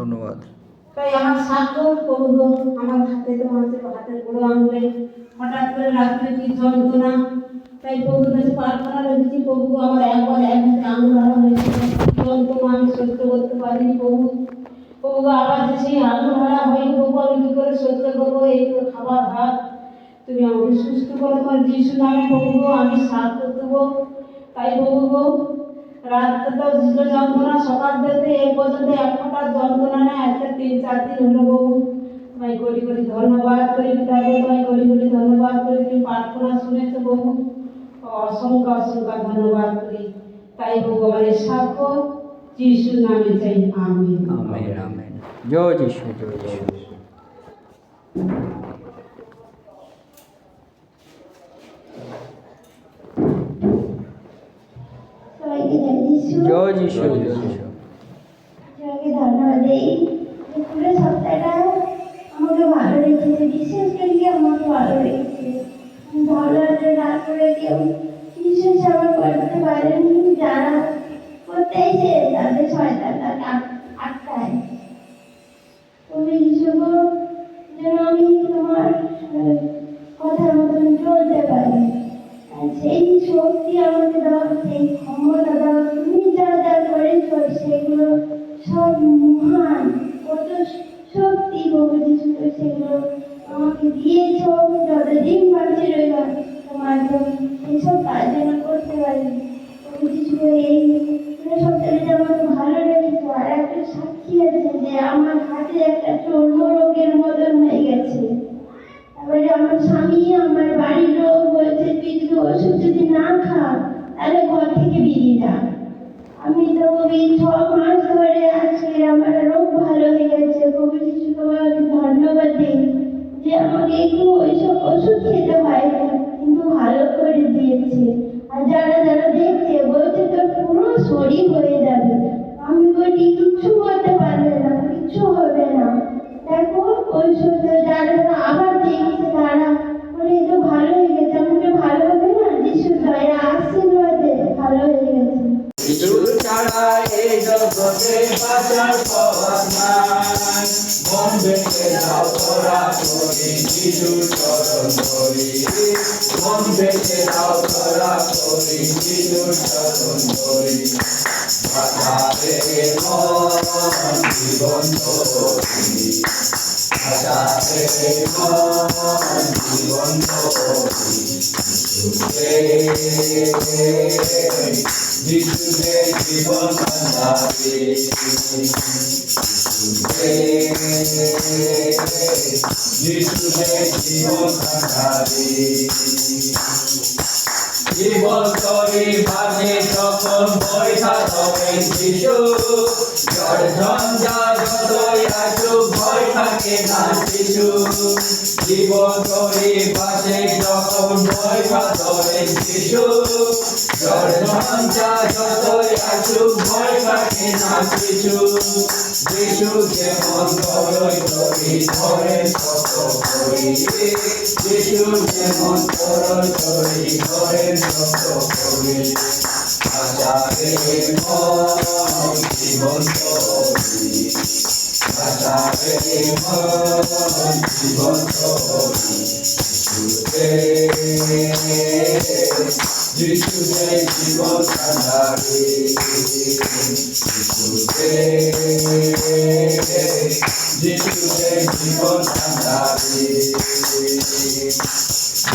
ধন্যবাদ। তাই আমার সাগর প্রভু আমার হাতে তো আছে, হাতের বুড়ো আঙুলে হঠাৎ করে রাত্রে কি যন্ত্রণা, তাই প্রভুর কাছে প্রার্থনা রেখেছি, প্রভু আমার একবার এক হাতে আঙুল হারা হয়েছিল, যন্ত্রণা আমি সহ্য করতে পারিনি প্রভু। প্রভু আবার যে সেই আঙুল হারা হয়ে প্রভু আমি কী করে সহ্য করবো, এই তো খাবার ভাত, তুমি আমাকে সুস্থ করে তোমার যিশু নামে প্রভু আমি সাহায্য দেবো। তাই প্রভু রাত্রে তো যন্ত্রণা, সকাল থেকে এ পর্যন্ত এক ফোঁটা যন্ত্রণা নেই, আজকে 3-4 দিন হলো প্রভু। তোমায় করি করি ধন্যবাদ করি পিতাকে, তোমায় করি করি ধন্যবাদ করি, তুমি প্রার্থনা শুনেছো প্রভু, অসংখ্য অসংখ্য ধন্যবাদ করি। তাই প্রভু আমার এই সাক্ষ্য যিশুর নামে চাই, আমেন আমেন আমেন। জয় যিশু, জয় যিশু। সবাইকে জয় যিশু। জয় যিশু, জয় যিশু। সবাইকে ধন্যবাদ। এই পুরো সপ্তাহটা আমাকে ভালো রেখেছে, বিশেষ করে আমাকে ভালো রেখেছে। ভালো রাত করে কেউ বিশেষ আমার করতে পারেনি, যারা করতেই সে তাদের শয়তান তাকে আটকায়। তুমি যিশুগো যেন আমি তোমার কথার মতন চলতে পারি, আর সেই শক্তি আমাকে দাও, সেই ক্ষমতা দাও। তুমি যা যা করেছ সেগুলো সব মহান, কত শক্তি প্রভু যিশু, সেগুলো আমাকে দিয়েছ। যতদিন বাঁচে রইবা তোমার এইসব কাজ যেন করতে পারি প্রভু যিশু। এই সপ্তাহে আমাকে ভালো লেগেছে। আর একটা সাক্ষী আছে যে আমার হাতে একটা চর্ম রোগের মতন হয়ে গেছে। তারপরে আমার স্বামী আমার বাড়ির লোক বলছে তুই যদি ওষুধ যদি না খা তাহলে ঘর থেকে বেরিয়ে যা। আমি তো এই 6 মাস ধরে আজকে আমার রোগ ভালো হয়ে গেছে। প্রভু যিশু তোমাকে ধন্যবাদ দিই যে আমাকে একটু ওইসব ওষুধ খেতে হয় কিন্তু ভালো করে দিয়েছে। আর যারা যারা দেখছে বলছে তোর পুরো শরীর হয়ে যাবে। আমি বলি কিচ্ছু করতে পারবে না, কিচ্ছু হবে না। দেখো ওষুধ যারা যারা আবার দেখছে তারা বলে তো ভালো হয়ে গেছে, আমাকে ভালো হবে না। যিশু দয়া আশীর্বাদে ভালো হয়ে গেছে। যিশু ছাড়া এই জগতে বাঁচার পথ নাই, মন বেঁচে যাও তোরা করি যিশুর চরণ ধরি, মন বেঁচে যাও তোরা করি যিশুর চরণ ধরি। বাঁচাবে মন জীবন ধরি, বাঁচাবে মন জীবন ধরি। যিশুকে জীবন ভান্ডারে, যিশুকে জীবন ভান্ডারে। জীবন তরি মাঝে যখন বৈঠা তবে যিশু, ঝড় ঝঞ্ঝা যতই আসুক ভয় থাকে না যিশু। জীবন তরি মাঝে যখন বৈঠা তবে যিশু, ঝড় ঝঞ্ঝা যতই আসুক ভয় থাকে না যিশু। যিশু যেমন তরই তরি ধরে শত করি, যিশু যেমন তরই তরি ধরে শত করি। বাঁচাবে মন জীবন তরি, বাঁচাবে মন জীবন তরি। যিশুকে জীবন ভান্ডারে, যিশুকে জীবন ভান্ডারে।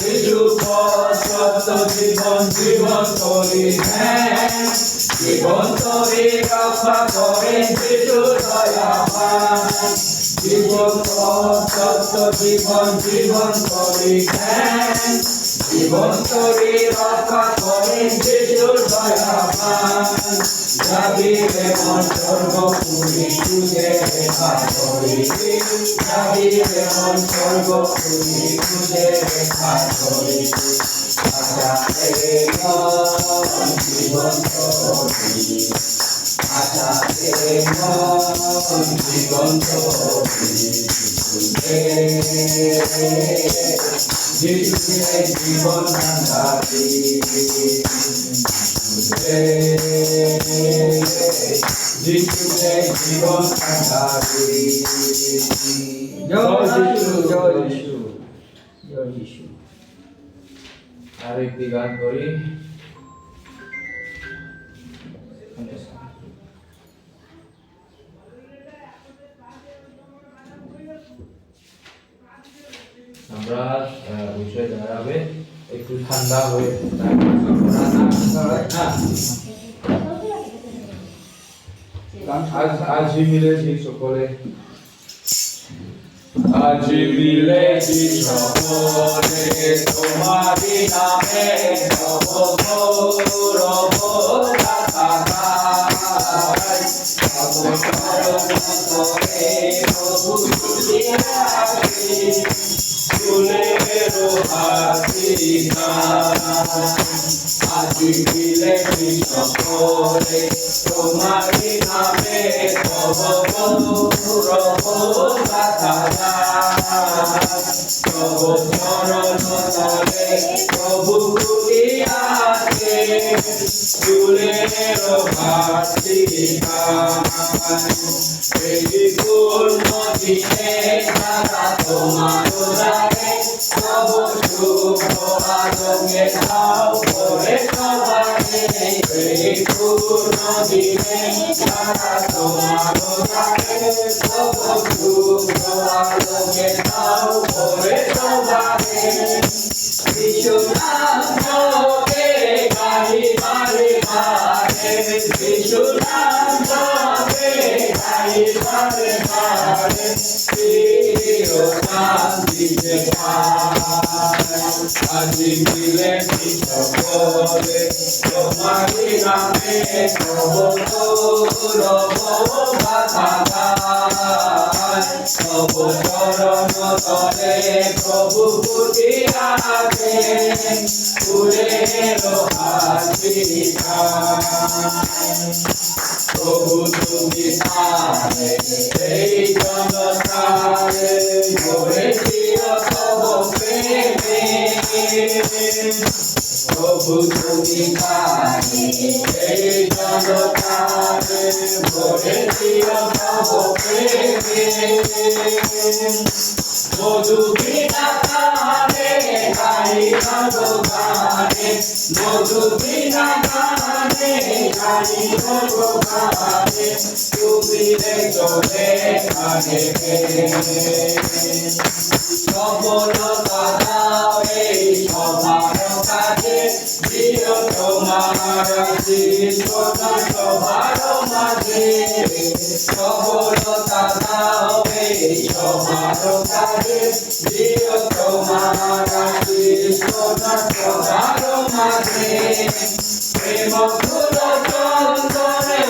যিশু পথ সত্য জীবন, জীবন তরি ধ্যান, জীবন তরি রক্ষা করেন যিশু দয়াবান। জীবন পথ সত্য জীবন, জীবন তরি ধ্যান, জীবন তরি রক্ষা করেন যিশু দয়াবান। যাবিবে মন স্বর্গপুরী খুঁজে দেখা করি, যাবিবে মন স্বর্গপুরী খুঁজে দেখা করি। বাঁচাবে মন জীবন তরি, বাঁচাবে মন জীবন তরি। যিশুকে জীবন কান্ডারি যিশুকে জীবন কান্ডারি জয় যিশু জয় যিশু জয় যিশু। আর একটি গান করি। আমরা উঠে দাঁড়াবে, একটু ঠান্ডা হয়ে আজি মিলেছি সকলে, আজি মিলেছি সকলে তোমারি নামে নব গৌরব গাথা গাই। প্রভু তুলি আসি ফুলেরও হাসি গান। আজি মিলেছি সকলে তোমারি নামে নব গৌরব গাথা গাই। তব চরণ তলে প্রভু তুলি আসে ফুলেরও হাসি গান। এই পূর্ণ দিনে যারা তোমার দ্বারে তব শুভ আলোকে দাও করে সবারে। এই পূর্ণ দিনে যারা তোমার দ্বারে তব শুভ আলোকে দাও করে সবারে। যিশু নাম জপে গাহি বারে বারে, যিশু নাম জপে গাহি বারে বারে, চির শান্তিতে পাই। আজি মিলেছি সকলে তোমারি নামে নব গৌরব গাথা গাই। তব চরণ তলে প্রভু ফুটি আসে ফুলেরও হাসি গান। প্রভু তুমি তারে এই জনতারে গড়েছিও তব প্রেমে। প্রভু তুমি তারে এই জনতারে গড়েছিও তব প্রেমে। মধু বিনা গানে গাই ভগবানে, মধু বিনা গানে গাই ভগবানে, তুমি চলে গানে। সফলতা দাও এই সবার কাজে, দিও তোমার আশীর্বাদ সবার মাঝে। সফলতা দাও এই সবার কাজে, দিও তোমার আশীর্বাদ সবার মাঝে। প্রেম ফুল চন্দনে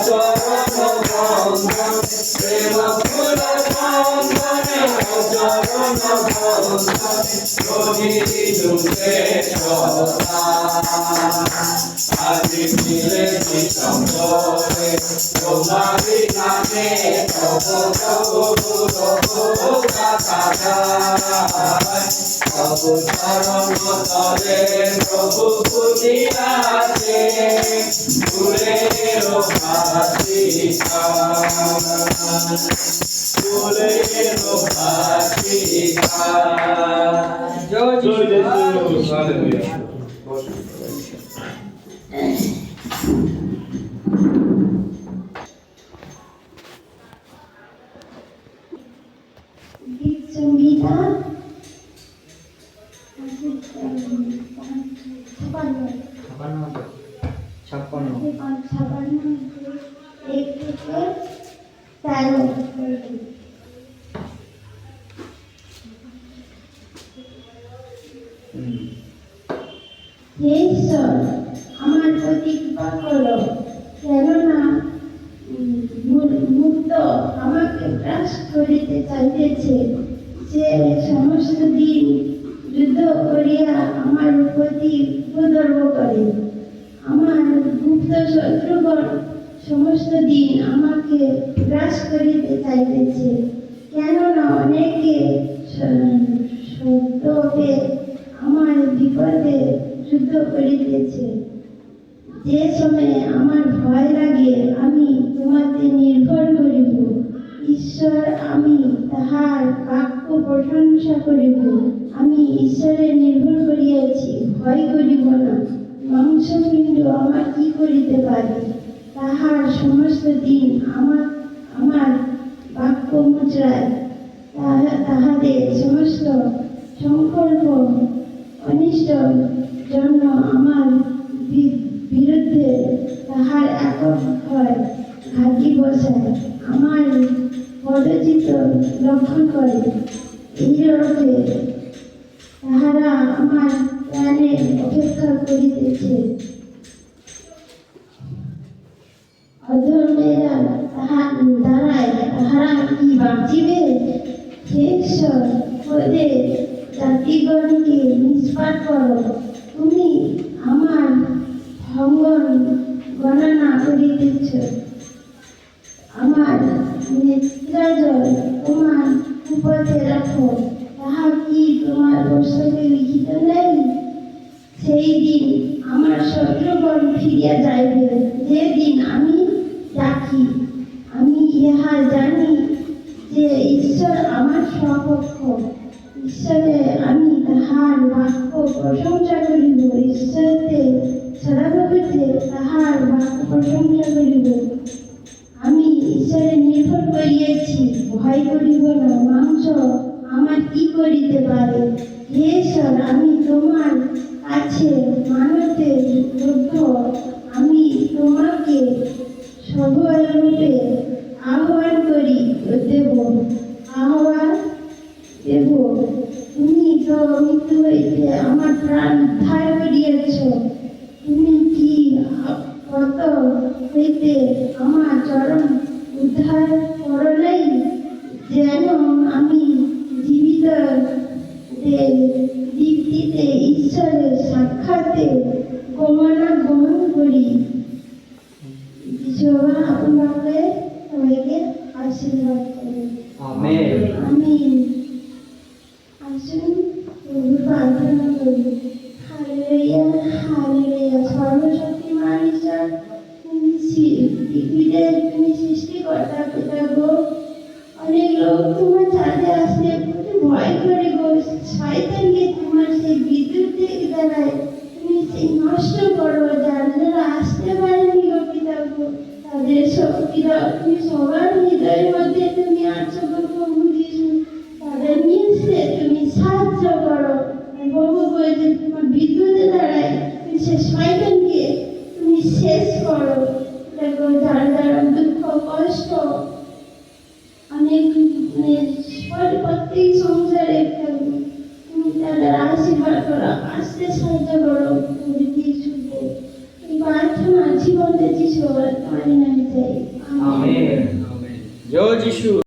চরণ বন্দন, প্রেম ফুল চন্দনে চরণ বন্দন, রহিলুতে সদা। আজি মিলেছি সকলে তোমারি নামে তব গৌরব গাথা গাই। তব চরণ তলে প্রভু ফুটি আসে ফুলেরও হাসি গান। ফুলেরও হাসি গান। জয় যিশু। হালেলুয়া। গীত সংগীতা ছাপান্ন 1 থেকে 13। হে ঈশ্বর, আমার প্রতি কৃপা করো, কেননা মুক্ত আমাকে গ্রাস করিতে চাইতেছে। সে সমস্ত দিন যুদ্ধ করিয়া আমার প্রতি উপদ্রব করে। আমার গুপ্ত শত্রুগণ সমস্ত দিন আমাকে গ্রাস করিতে চাইতেছে, কেননা অনেকে সত্যকে আমার বিপদে যুদ্ধ করিতেছে। যে সময়ে আমার ভয় লাগে আমি তোমাতে নির্ভর করিব। ঈশ্বর, আমি তাহার বাক্য প্রশংসা করিব। আমি ঈশ্বরে নির্ভর করিয়াছি, ভয় করিব না। মাংসপিণ্ড আমার কি করিতে পারে? তাহার সমস্ত দিন আমার বাক্য মুদ্রায় তাহাদের সমস্ত সংকল্প অনিষ্ট জন্য আমার বিরুদ্ধে তাহার একক হয় ঘাটি বসায়, আমার পদচিত লক্ষ্য করে। এই রূপে তাহারা আমার প্রাণের অপেক্ষা করিতেছে। অধর্মেরা তাহারা কি বাঁচিবে? হে ঈশ্বর, ওদের জাতিগণকে নিষ্পাত করো। তুমি আমার ভঙ্গন গণনা করিতেছ। আমার নেত্রাজল তোমার উপরে রাখো। তাহা কি তোমার পুস্তকে লিখিত নেই? সেই দিন আমার শত্রুগণ ফিরিয়া যাইবে, যেদিন আমি ডাকি। আমি ইহা জানি যে ঈশ্বর আমার সপক্ষ। ঈশ্বরে আমি তাহার বাক্য প্রশংসা করিব। ঈশ্বরতে সদাপ্রভুতে তাহার বাক্য প্রশংসা করিব। আমি ঈশ্বরে নির্ভর করিয়াছি, ভয় করিব না। মাংস আমার কি করিতে পারে? হে ঈশ্বর, আমি তোমার কাছে মানতে যোগ্য। আমি তোমাকে সভরূপে আহ্বান করি দেব। তুমি তো মৃত্যু হইতে আমার প্রাণ উদ্ধার করিয়াছ। তুমি কি কত হইতে আমার চরম উদ্ধার কর নাই, যেন আমি জীবিত দীপ্তিতে ঈশ্বরের সাক্ষাতে গমনাগমন করি। বিশ্ববা আপনাকে সবাইকে আশীর্বাদ করেন। আমেন। আমিন। আসুন প্রভু প্রার্থনা করি। Hallelujah, hallelujah. সর্বশক্তিমান ঈশ্বর, পৃথিবীর তুমি সৃষ্টিকর্তা পিতা গো। অনেক লোক তোমার ছাদে আসলে প্রতি ভয় করে গো। শয়তানকে তোমার সেই বিদ্যুতের দ্বারায় তুমি সেই নষ্ট করো। যারা আসতে পারেনি গো পিতা গো, তাদের শক্তিরা তুমি সবার হৃদয়ের মধ্যে তুমি আছো গো প্রভু যিশু। তাদের নিয়ে তুমি সাহায্য করো প্রভু গো, যে তোমার বিদ্যুতের দ্বারায় তুমি সে শয়তানকে তুমি শেষ করো। দেখো যারা দুঃখ কষ্ট অনেক প্রত্যেক সংসারে তুমি তাদের আশীর্বাদ করো, আসতে সাহায্য করো প্রভু যিশু। এই প্রার্থনা জীবনে যিশু তোমার নামে চাই। আমেন। আমেন। জয় যিশু।